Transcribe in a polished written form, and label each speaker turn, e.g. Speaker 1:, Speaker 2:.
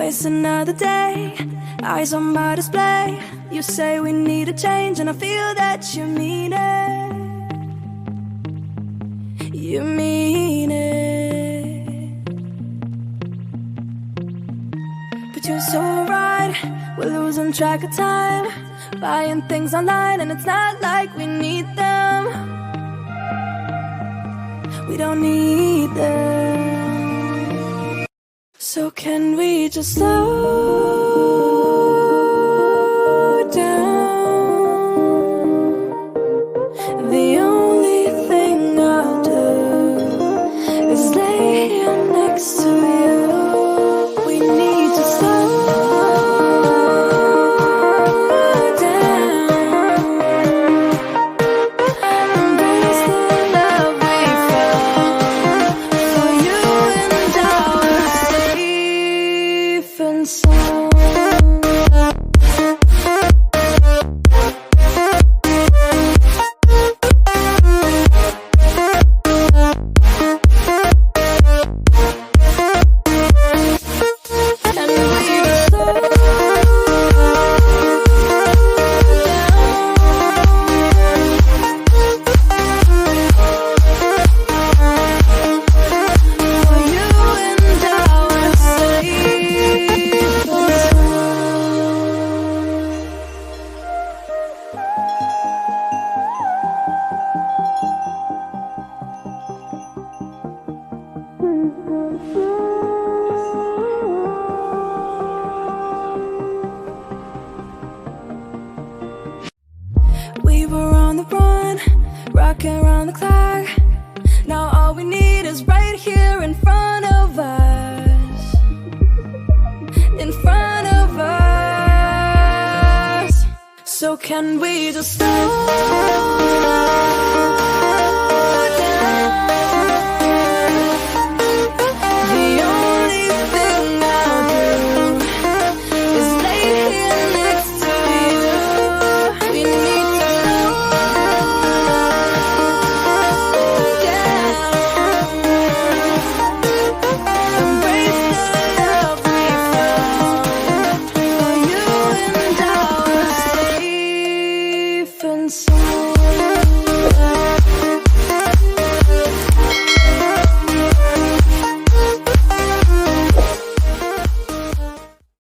Speaker 1: It's another day, eyes on my display. You say we need a change, and I feel that you mean it. You mean it. But you're so right, we're losing track of time, buying things online, and it's not like we need them. We don't need them. So can we just slow down? The only thing I'll do is lay here next to you. We need to slow down. Embrace the love we found. For you and I are safe and sound. We were on the run, rocking around the clock. Now all we need is right here in front of us. In front of us. So can we just slow